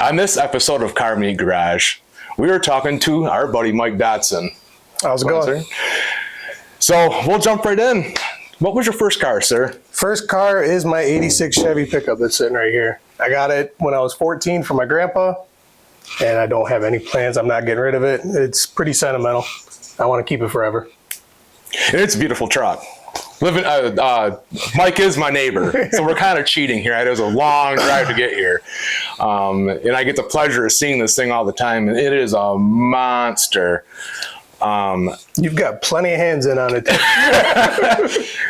On this episode of Car Meet Garage, we were talking to our buddy Mike Dotson. How's it going? So we'll jump right in. What was your first car, sir? First car is my 86 Chevy pickup that's sitting right here. I got it when I was 14 from my grandpa, and I don't have any plans. I'm not getting rid of it. It's pretty sentimental. I want to keep it forever. It's a beautiful truck. Mike is my neighbor, so we're kind of cheating here. It was a long drive to get here. And I get the pleasure of seeing this thing all the time, and it is a monster. You've got plenty of hands in on it.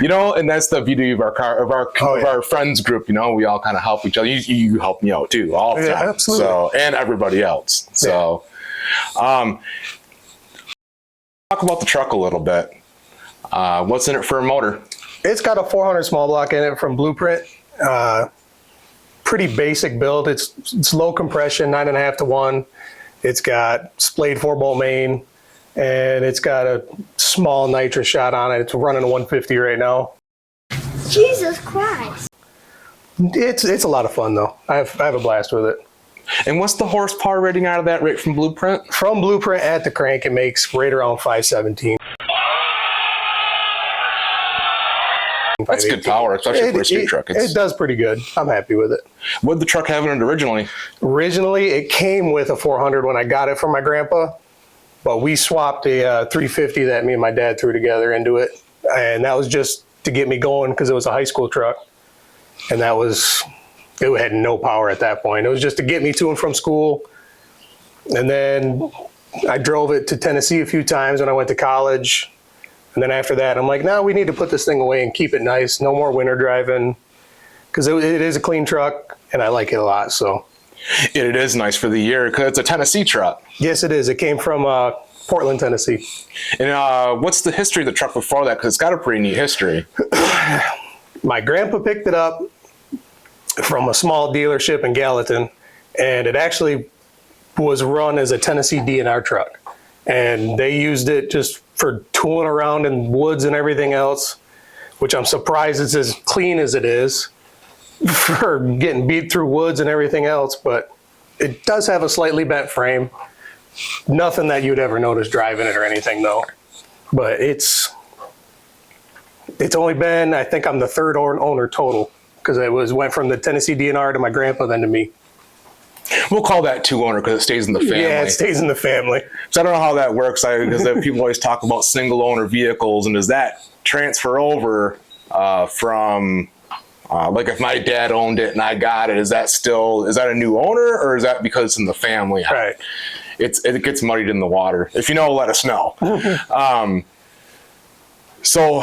And that's the beauty of our friends group. We all kind of help each other. You help me out too, all the time. Absolutely. So, and everybody else. So, talk about the truck a little bit. What's in it for a motor? It's got a 400 small block in it from Blueprint. Pretty basic build. It's low compression, 9.5 to 1. It's got splayed 4-bolt main, and it's got a small nitrous shot on it. It's running a 150 right now. Jesus Christ. It's a lot of fun though. I have a blast with it. And what's the horsepower rating out of that right from Blueprint? From Blueprint at the crank, it makes right around 517. That's good power, especially for a street truck. It does pretty good. I'm happy with it. What did the truck have in it originally? Originally, it came with a 400 when I got it from my grandpa, but we swapped a 350 that me and my dad threw together into it, and that was just to get me going because it was a high school truck, and it had no power at that point. It was just to get me to and from school, and then I drove it to Tennessee a few times when I went to college. And then after that, I'm like, no, we need to put this thing away and keep it nice. No more winter driving, because it is a clean truck, and I like it a lot. So it is nice for the year because it's a Tennessee truck. Yes, it is. It came from Portland, Tennessee. And what's the history of the truck before that? Because it's got a pretty neat history. My grandpa picked it up from a small dealership in Gallatin, and it actually was run as a Tennessee DNR truck. And they used it just for tooling around in woods and everything else, which I'm surprised it's as clean as it is for getting beat through woods and everything else. But it does have a slightly bent frame. Nothing that you'd ever notice driving it or anything though. But it's only been, I think I'm the third owner total, because it went from the Tennessee DNR to my grandpa, then to me. We'll call that two-owner because it stays in the family. Yeah, it stays in the family. So I don't know how that works because people always talk about single-owner vehicles, and does that transfer over from, like if my dad owned it and I got it, is that a new owner, or is that because it's in the family? Right. It gets muddied in the water. If you know, let us know. So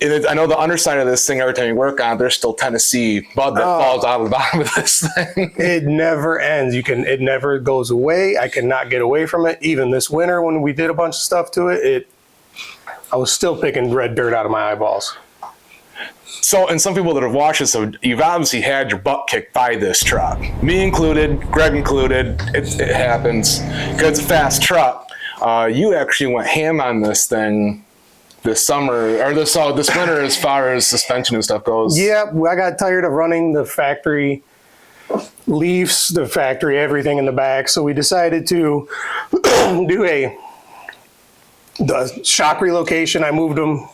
I know the underside of this thing, every time you work on it, there's still Tennessee bud that falls out of the bottom of this thing. It never ends. It never goes away. I cannot get away from it. Even this winter when we did a bunch of stuff to it, I was still picking red dirt out of my eyeballs. So, and some people that have watched this, so you've obviously had your butt kicked by this truck. Me included, Greg included, it happens. Because it's a fast truck. You actually went ham on this thing this summer, or this winter, as far as suspension and stuff goes. Yeah, I got tired of running the factory leaves, the factory everything in the back, so we decided to do the shock relocation. I moved them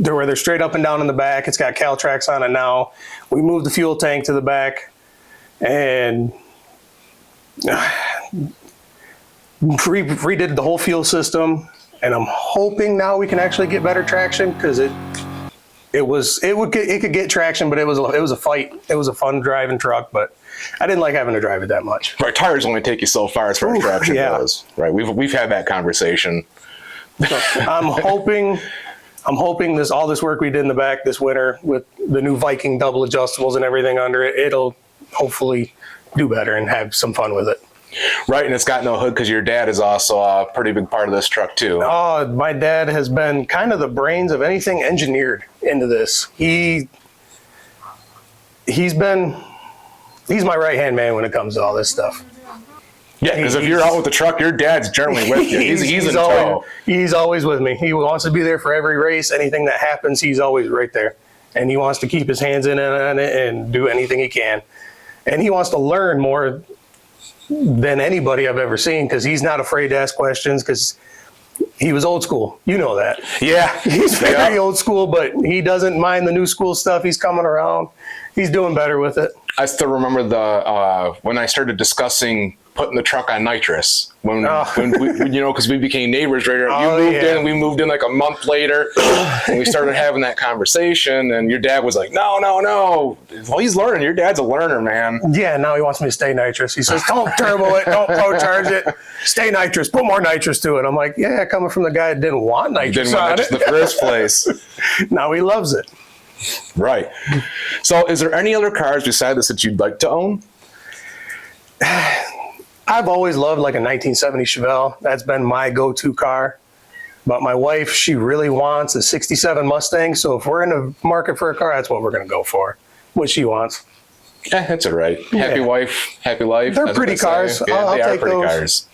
to where they're straight up and down in the back. It's got Caltrax on it now. We moved the fuel tank to the back and redid the whole fuel system. And I'm hoping now we can actually get better traction, because it could get traction, but it was a fight. It was a fun driving truck, but I didn't like having to drive it that much. Right, tires only take you so far as far as traction goes. Right, we've had that conversation. So I'm hoping all this work we did in the back this winter with the new Viking double adjustables and everything under it, it'll hopefully do better and have some fun with it. Right, and it's got no hood because your dad is also a pretty big part of this truck too. Oh, my dad has been kind of the brains of anything engineered into this. He's my right-hand man when it comes to all this stuff. Yeah, because if you're out with the truck, your dad's generally with you. He's in tow. He's always with me. He wants to be there for every race. Anything that happens, he's always right there. And he wants to keep his hands in on it and do anything he can. And he wants to learn more than anybody I've ever seen, because he's not afraid to ask questions, because he was old school. You know that. Yeah. He's very old school, but he doesn't mind the new school stuff. He's coming around. He's doing better with it. I still remember when I started discussing putting the truck on nitrous when we, because we became neighbors right there. We moved in like a month later, and we started having that conversation, and your dad was like, no. Well, he's learning. Your dad's a learner, man. Yeah, now he wants me to stay nitrous. He says, don't turbo it, don't pro charge it, stay nitrous, put more nitrous to it. I'm like, yeah, coming from the guy that didn't want nitrous on it in the first place. Now he loves it. Right. So is there any other cars besides this that you'd like to own? I've always loved like a 1970 Chevelle. That's been my go-to car. But my wife, she really wants a 67 Mustang. So if we're in the market for a car, that's what we're going to go for. What she wants. Yeah, that's all right. Happy wife, happy life. They're pretty cars. Yeah, I'll they are take pretty those. Cars.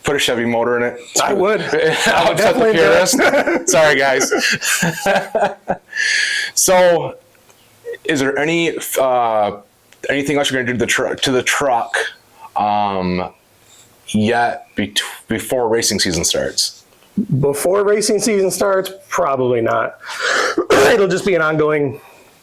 Put a Chevy motor in it. I would. I would definitely do it. Sorry, guys. So, is there anything else you're going to do to the truck yet before racing season starts? Before racing season starts, probably not. It'll just be an ongoing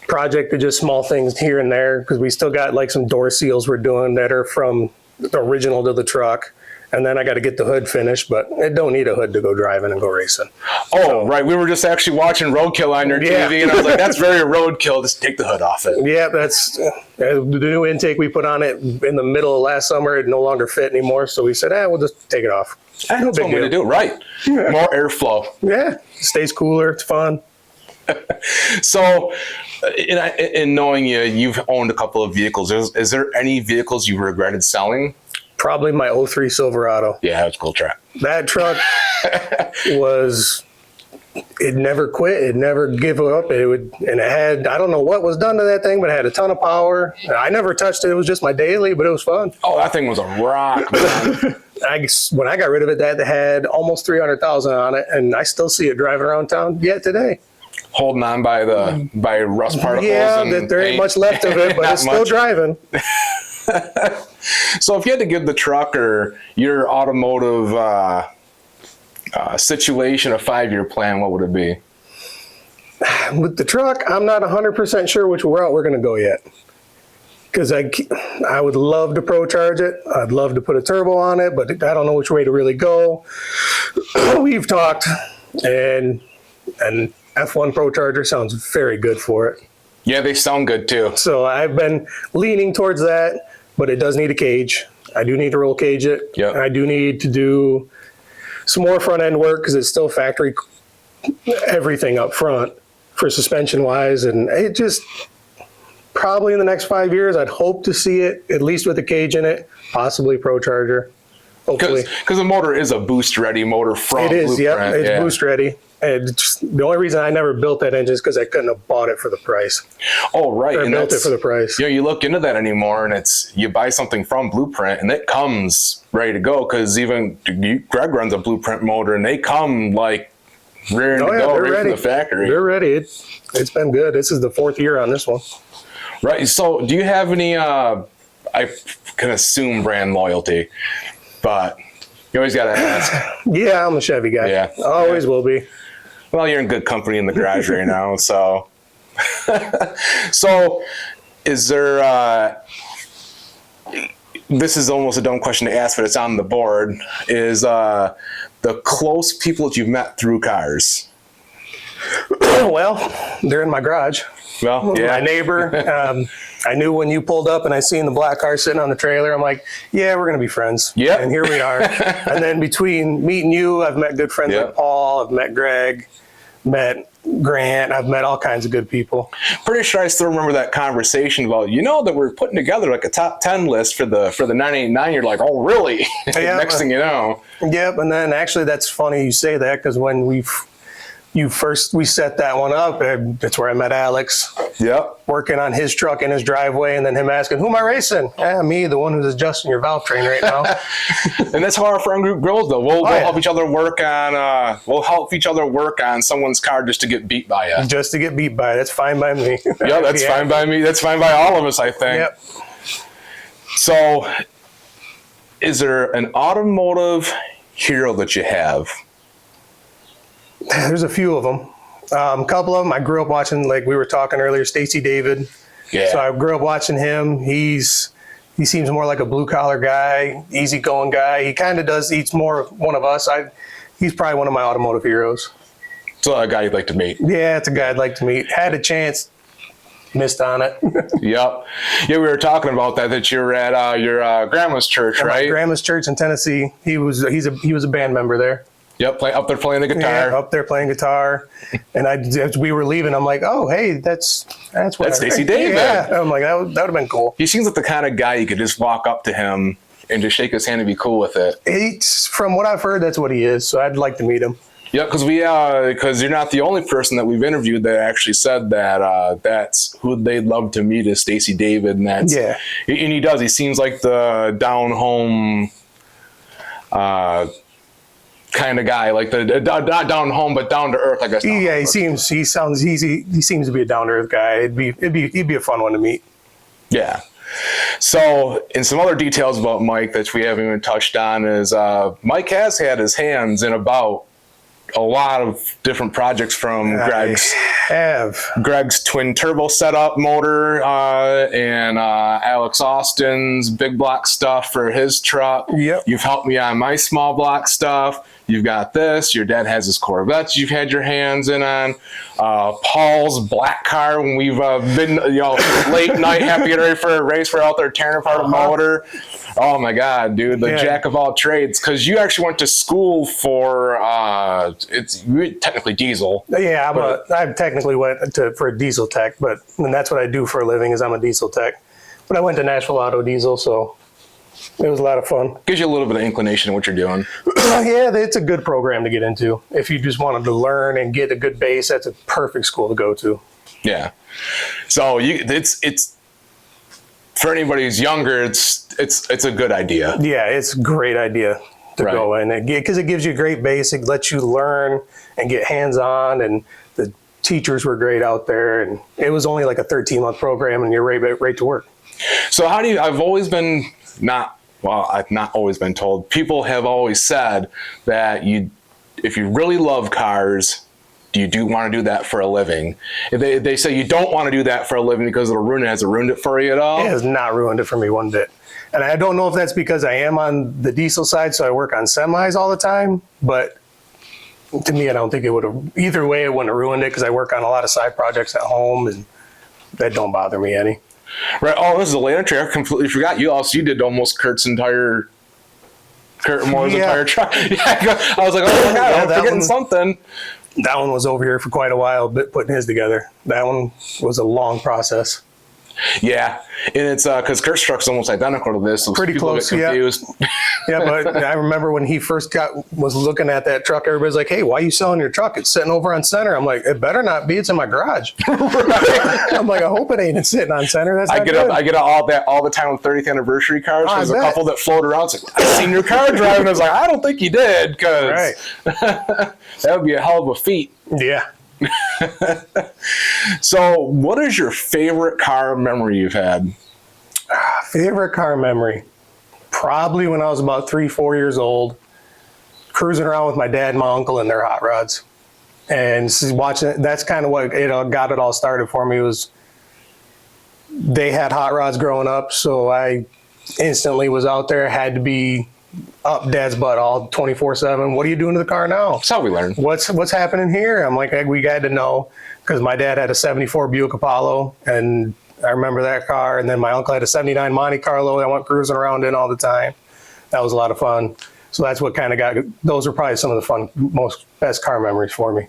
project of just small things here and there, because we still got like some door seals we're doing that are from the original to the truck. And then I got to get the hood finished, but it don't need a hood to go driving and go racing. Oh, right. We were just actually watching Roadkill on your TV, and I was like, that's very Roadkill. Just take the hood off it. Yeah, that's the new intake we put on it in the middle of last summer. It no longer fit anymore, so we said, we'll just take it off. That's one way to do it. Right. Yeah. More airflow. Yeah, it stays cooler. It's fun. So, in knowing you, you've owned a couple of vehicles. Is there any vehicles you regretted selling? Probably my 03 Silverado. Yeah, it's a cool truck. That truck it never quit. It never gave up. And it had, I don't know what was done to that thing, but it had a ton of power. I never touched it. It was just my daily, but it was fun. Oh, that thing was a rock, man. When I got rid of it, that had almost 300,000 on it, and I still see it driving around town yet today. Holding on by rust particles. Yeah, and there ain't much left of it, but it's still driving. So if you had to give the truck or your automotive situation a 5-year plan, what would it be? With the truck, I'm not 100% sure which route we're going to go yet. Because I would love to pro charge it. I'd love to put a turbo on it, but I don't know which way to really go. We've talked, and F1 Pro Charger sounds very good for it. Yeah, they sound good too. So I've been leaning towards that, but it does need a cage. I do need to roll cage it. Yep. I do need to do some more front end work, because it's still factory everything up front for suspension wise. And it just, probably in the next 5 years, I'd hope to see it at least with a cage in it, possibly Pro Charger. Hopefully. Because the motor is a boost ready motor from It is, Blueprint. It's boost ready. And the only reason I never built that engine is because I couldn't have bought it for the price. Oh, right. Or built it for the price. You look into that anymore, and you buy something from Blueprint, and it comes ready to go. Because even Greg runs a Blueprint motor, and they come like ready to go right from the factory. They're ready. It's been good. This is the 4th year on this one. Right. So, do you have any? I can assume brand loyalty, but you always got to ask. Yeah, I'm a Chevy guy. Yeah, always will be. Well, you're in good company in the garage right now, so. So, is there? This is almost a dumb question to ask, but it's on the board. Is the close people that you've met through cars? Well, they're in my garage. Well, yeah. My neighbor. I knew when you pulled up and I seen the black car sitting on the trailer, I'm like, yeah, we're going to be friends. Yeah. And here we are. And then between meeting you, I've met good friends like Paul, I've met Greg, met Grant, I've met all kinds of good people. Pretty sure I still remember that conversation about, that we're putting together like a top 10 list for the 989. You're like, oh, really? Yeah, Next thing you know. Yep. And then actually that's funny you say that, because when we set that one up, that's where I met Alex. Yep. Working on his truck in his driveway, and then him asking, who am I racing? Me, the one who's adjusting your valve train right now. And that's how our friend group grows, though. We'll help each other work on someone's car just to get beat by you. Just to get beat by. That's fine by me. Yeah, that's fine by me. That's fine by all of us, I think. Yep. So, is there an automotive hero that you have? There's a few of them. A couple of them I grew up watching, like we were talking earlier, Stacey David. Yeah. So I grew up watching him. He seems more like a blue collar guy, easygoing guy. He kind of does. He's more one of us. He's probably one of my automotive heroes. So a guy you'd like to meet. Yeah, it's a guy I'd like to meet. Had a chance, missed on it. Yep. Yeah, we were talking about that you were at your grandma's church, right? My grandma's church in Tennessee. He was a band member there. Yep, up there playing the guitar. Yeah, up there playing guitar. And as we were leaving, I'm like, oh, hey, that's Stacey David. Yeah, I'm like, that would have been cool. He seems like the kind of guy you could just walk up to him and just shake his hand and be cool with it. From what I've heard, that's what he is. So I'd like to meet him. Yeah, because you're not the only person that we've interviewed that actually said that that's who they'd love to meet is Stacey David, and and he does. He seems like the down home kind of guy, like the not down home but down to earth, I guess. Yeah, he seems to be a down to earth guy. He'd be a fun one to meet. Yeah. So, and some other details about Mike that we haven't even touched on is Mike has had his hands in about a lot of different projects from Greg's twin turbo setup motor and Alex Austin's big block stuff for his truck. Yep. You've helped me on my small block stuff. You've got this. Your dad has his Corvettes you've had your hands in on. Paul's black car when we've been late night, have to get ready for a race. We're out there tearing apart a motor. Oh my God, dude, the jack of all trades. Because you actually went to school for you're technically diesel. Yeah, I technically went for a diesel tech, and that's what I do for a living is I'm a diesel tech. But I went to Nashville Auto Diesel, so it was a lot of fun. Gives you a little bit of inclination in what you're doing. Yeah, it's a good program to get into. If you just wanted to learn and get a good base, that's a perfect school to go to. Yeah. So it's for anybody who's younger, it's a good idea. Yeah, it's a great idea to go in because it gives you a great base. It lets you learn and get hands-on, and the teachers were great out there. And it was only like a 13-month program, and you're right to work. So I've always been I've not always been told. People have always said that if you really love cars, you do want to do that for a living. They say you don't want to do that for a living because it'll ruin it. Has it ruined it for you at all? It has not ruined it for me one bit. And I don't know if that's because I am on the diesel side, so I work on semis all the time. But to me, I don't think it would have. Either way, it wouldn't have ruined it because I work on a lot of side projects at home, and that don't bother me any. Right. Oh, this is a land trailer. I completely forgot. You did almost Kurt's entire truck. Yeah. I was like, oh my God, I'm forgetting something. That one was over here for quite a while, putting his together. That one was a long process. Yeah, and it's because Kurt's truck's almost identical to this. So pretty close, yeah. Yeah, but I remember when he first was looking at that truck, everybody's like, hey, why are you selling your truck? It's sitting over on center. I'm like, it better not be. It's in my garage. I'm like, I hope it ain't sitting on center. That's I get up all the time with 30th anniversary cars. There's a couple that float around. It's like, I've seen your car driving. I was like, I don't think you did, because that would be a hell of a feat. Yeah. So what is your favorite car memory you've had? Favorite car memory? Probably when I was about 3-4 years old, cruising around with my dad and my uncle in their hot rods. And watching, that's kind of what got it all started for me. Was they had hot rods growing up, so I instantly was out there, had to be up dad's butt all 24/7. What are you doing to the car now? That's how we learn. What's happening here? I'm like, we got to know, because my dad had a 74 Buick Apollo, and I remember that car. And then my uncle had a 79 Monte Carlo that I went cruising around in all the time. That was a lot of fun. So that's what kind of those are probably some of the best car memories for me.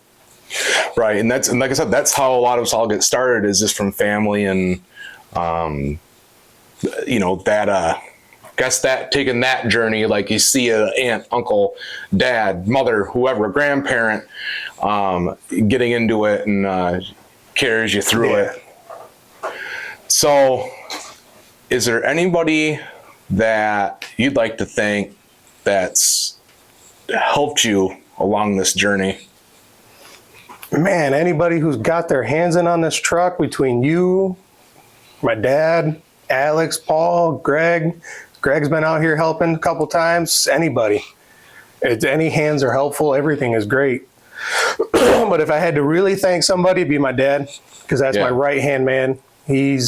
Right. And like I said, that's how a lot of us all get started, is just from family and, taking that journey, like you see an aunt, uncle, dad, mother, whoever, grandparent, getting into it and carries you through it. So is there anybody that you'd like to thank that's helped you along this journey? Man, anybody who's got their hands in on this truck, between you, my dad, Alex, Paul, Greg, Greg's been out here helping a couple times. Anybody. Any hands are helpful. Everything is great. But if I had to really thank somebody, it'd be my dad, because that's my right-hand man. He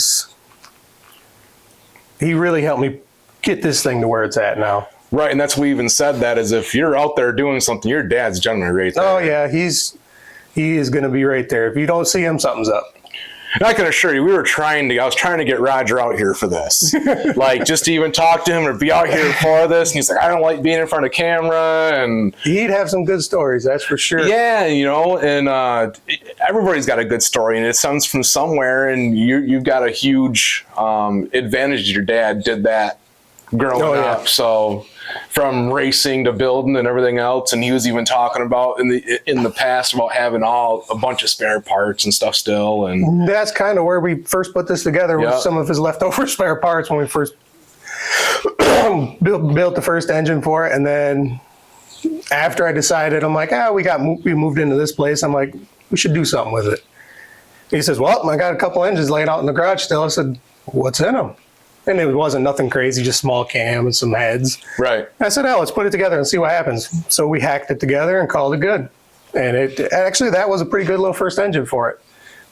really helped me get this thing to where it's at now. Right, and that's what we even said that is if you're out there doing something, your dad's generally right there. Oh, yeah, he is going to be right there. If you don't see him, something's up. And I can assure you, I was trying to get Roger out here for this. Like, just to even talk to him or be out here for this. And he's like, I don't like being in front of camera. And he'd have some good stories, that's for sure. yeah, and everybody's got a good story, and it comes from somewhere, and you've got a huge advantage. Your dad did that growing up. So from racing to building and everything else, and he was even talking about in the past about having a bunch of spare parts and stuff still, and that's kind of where we first put this together with some of his leftover spare parts when we first built the first engine for it. And then after I decided, I'm like, we moved into this place, I'm like, we should do something with it. He says, well, I got a couple engines laying out in the garage still. I said, what's in them? And it wasn't nothing crazy, just small cam and some heads. right. I said, let's put it together and see what happens. So we hacked it together and called it good. And that was a pretty good little first engine for it.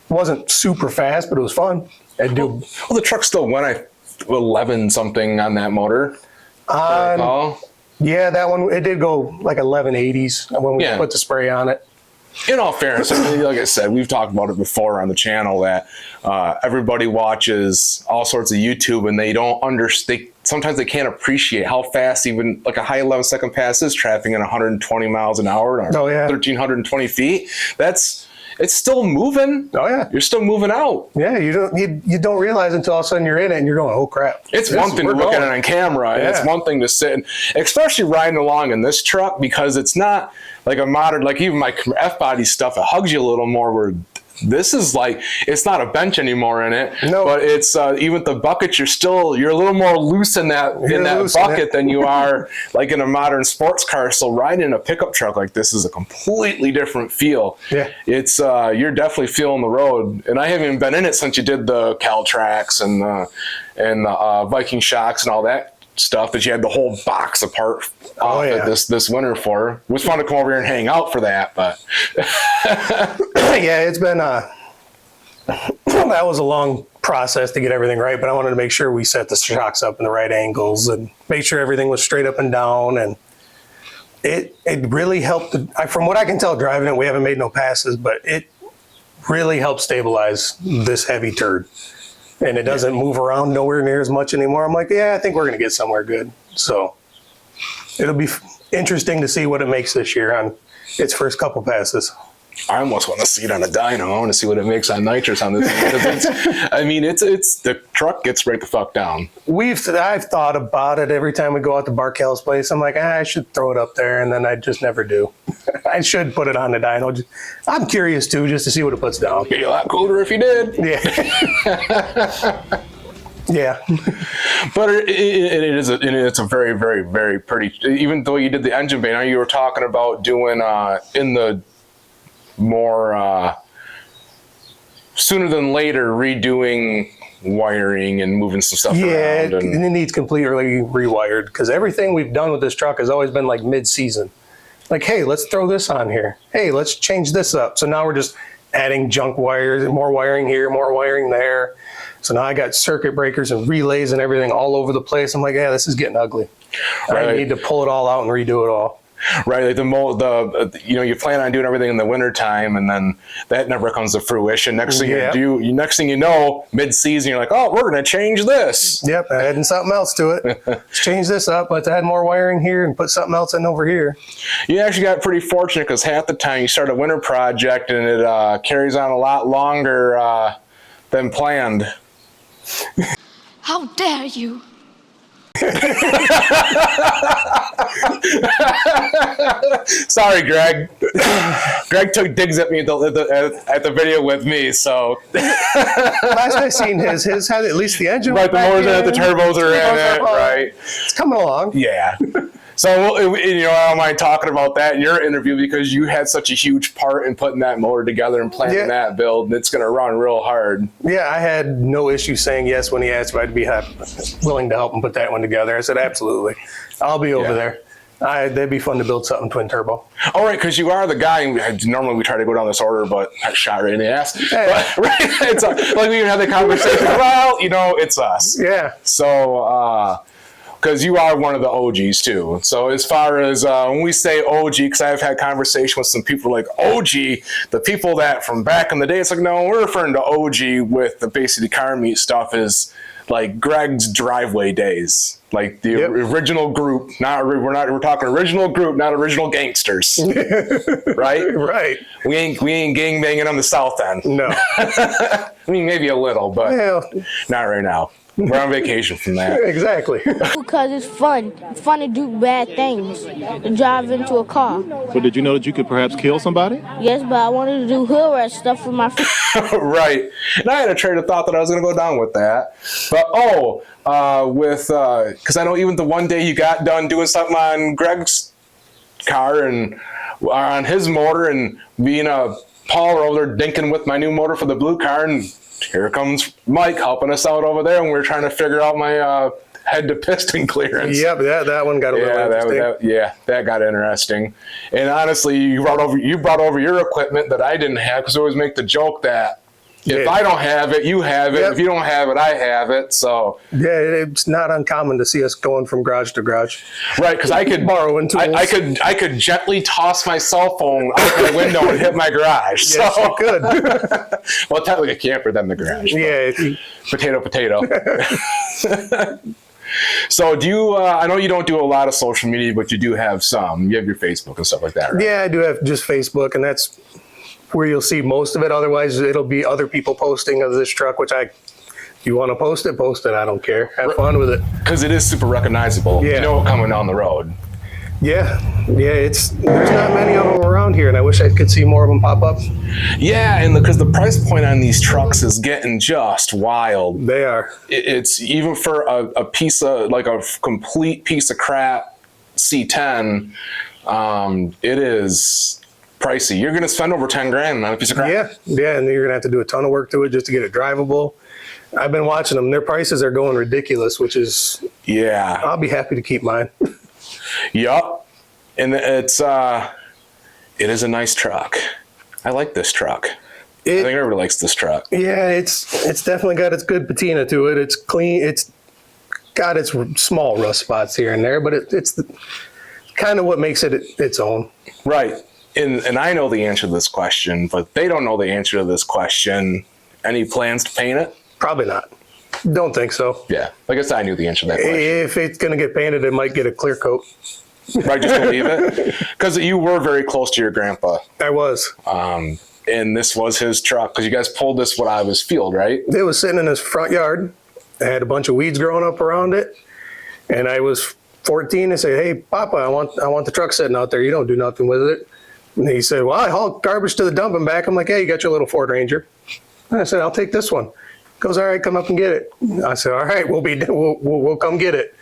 It wasn't super fast, but it was fun. Well, the truck still went 11 something on that motor. Yeah, that one, it did go like 1180s when we put the spray on it. In all fairness, like I said, we've talked about it before on the channel that everybody watches all sorts of YouTube and they don't understand. Sometimes they can't appreciate how fast even like a high 11-second pass is traveling at 120 miles an hour, 1,320 feet. It's still moving. Oh yeah, you're still moving out. Yeah, you don't realize until all of a sudden you're in it and you're going, oh crap. It's one thing to look at it on camera, and it's one thing to sit, and especially riding along in this truck, because it's not like a modern, like even my F-body stuff, it hugs you a little more, where this is like, it's not a bench anymore in it, but it's even the buckets, you're a little more loose in that bucket than you are like in a modern sports car. So riding in a pickup truck like this is a completely different feel. Yeah, it's you're definitely feeling the road, and I haven't even been in it since you did the Caltrax and the Viking shocks and all that stuff that you had the whole box apart this winter for. It was fun to come over here and hang out for that, but yeah, it's been that was a long process to get everything right, but I wanted to make sure we set the shocks up in the right angles and make sure everything was straight up and down, and it really helped. From what I can tell driving it, we haven't made no passes, but it really helped stabilize this heavy turd. And it doesn't move around nowhere near as much anymore. I'm like, I think we're going to get somewhere good. So it'll be interesting to see what it makes this year on its first couple passes. I almost want to see it on a dyno. I want to see what it makes on nitrous on this thing. It's the truck gets right the fuck down. I've thought about it every time we go out to Barkel's place. I'm like, I should throw it up there, and then I just never do. I should put it on the dyno. I'm curious too, just to see what it puts down. It'd be a lot cooler if you did. Yeah. Yeah. But it's a very, very, very pretty. Even though you did the engine bay, now you were talking about doing in the more sooner than later redoing wiring and moving some stuff around. And it needs completely rewired, because everything we've done with this truck has always been like mid-season. Like, hey, let's throw this on here. Hey, let's change this up. So now we're just adding junk wires, more wiring here, more wiring there. So now I got circuit breakers and relays and everything all over the place. I'm like, this is getting ugly. Right. I need to pull it all out and redo it all. Right, like you plan on doing everything in the wintertime, and then that never comes to fruition. Next thing you know, mid-season, you're like, oh, we're going to change this. Yep, adding something else to it. Let's change this up. Let's add more wiring here and put something else in over here. You actually got pretty fortunate, because half the time you start a winter project and it carries on a lot longer than planned. How dare you? Sorry, Greg. Greg took digs at me at the video with me, so. Last I seen his had at least the engine. Right, the motors and the turbos are in it, right. It's coming along. Yeah. So, you know, I don't mind talking about that in your interview because you had such a huge part in putting that motor together and planning that build, and it's going to run real hard. Yeah, I had no issue saying yes when he asked if I'd be willing to help him put that one together. I said, absolutely. I'll be over there. That'd be fun to build something twin turbo. All right, because you are the guy. Normally we try to go down this order, but I shot right in the ass. But, right, it's like we even had the conversation. Well, you know, it's us. Yeah. So, because you are one of the OGs too. So as far as when we say OG, because I've had conversation with some people like OG, the people that from back in the day. It's like, no, we're referring to OG with the basically car meet stuff is like Greg's driveway days. Like the original group, we're talking original group, not original gangsters, right? Right. We ain't gang banging on the south end. No. I mean, maybe a little, but not right now. We're on vacation from that. Exactly. Because it's fun. It's fun to do bad things. To drive into a car. But did you know that you could perhaps kill somebody? Yes, but I wanted to do hood rat stuff with my friends. Right. And I had a train of thought that I was going to go down with that. But, because I know even the one day you got done doing something on Greg's car and on his motor and being a Paul over there dinking with my new motor for the blue car, and here comes Mike helping us out over there, and we're trying to figure out my head to piston clearance. Yep, that one got a little interesting. That got interesting. And honestly, you brought over your equipment that I didn't have, because I always make the joke that if I don't have it, you have it. If you don't have it, I have it. So yeah, it's not uncommon to see us going from garage to garage. Right, because I could borrowing tools. I could gently toss my cell phone out the window and hit my garage. Yes, so. you could. Well, technically a camper than the garage. Yeah. Potato. So do you, I know you don't do a lot of social media, but you do have some. You have your Facebook and stuff like that, right? Yeah, I do have just Facebook, and that's where you'll see most of it. Otherwise, it'll be other people posting of this truck, which if you want to post it, I don't care. Have fun with it. Because it is super recognizable. Yeah. You know it coming down the road. Yeah, there's not many of them around here, and I wish I could see more of them pop up. Yeah, and because the price point on these trucks is getting just wild. They are. It's even for a piece of, like a complete piece of crap C10, it is pricey. You're going to spend over 10 grand on a piece of crap. Yeah, and you're going to have to do a ton of work to it just to get it drivable. I've been watching them. Their prices are going ridiculous, which is, I'll be happy to keep mine. Yup. And it is a nice truck. I like this truck. I think everybody likes this truck. Yeah, it's definitely got its good patina to it. It's clean. It's got its small rust spots here and there, but it's kind of what makes it its own. Right. And I know the answer to this question, but they don't know the answer to this question. Any plans to paint it? Probably not. Don't think so. Yeah. I guess I knew the answer to that question. If it's going to get painted, it might get a clear coat. Right, just to leave it? Because you were very close to your grandpa. I was. And this was his truck, because you guys pulled this out of his field, right? It was sitting in his front yard. I had a bunch of weeds growing up around it. And I was 14 and said, "Hey, Papa, I want the truck sitting out there. You don't do nothing with it." And he said, "Well, I haul garbage to the dump and back." I'm like, "Hey, you got your little Ford Ranger." And I said, "I'll take this one." He goes, "All right, come up and get it." I said, "All right, we'll come get it."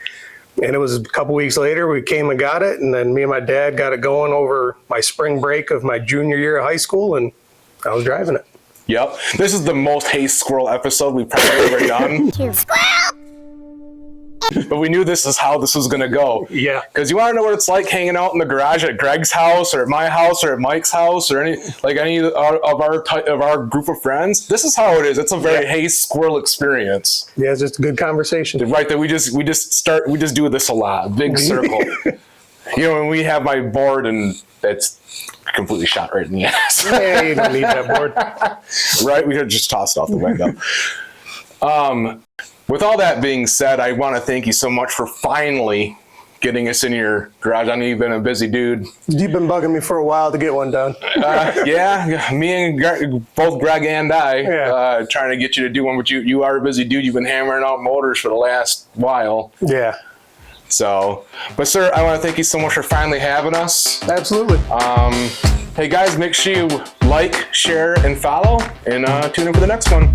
And it was a couple weeks later, we came and got it. And then me and my dad got it going over my spring break of my junior year of high school. And I was driving it. Yep. This is the most Hey Squirrel episode we've probably ever done. But we knew this is how this was going to go. Yeah. Because you want to know what it's like hanging out in the garage at Greg's house or at my house or at Mike's house or any of our group of friends. This is how it is. It's a very Hey Squirrel experience. Yeah, it's just a good conversation. Right. That we just do this a lot. Big circle. When we have my board and it's completely shot right in the ass. Yeah, you don't need that board. Right. We could just toss it off the window. With all that being said, I want to thank you so much for finally getting us in your garage. I know you've been a busy dude. You've been bugging me for a while to get one done. Yeah, me and both Greg and I trying to get you to do one, but you are a busy dude. You've been hammering out motors for the last while. Yeah. So, but sir, I want to thank you so much for finally having us. Absolutely. Hey guys, make sure you like, share, and follow, and tune in for the next one.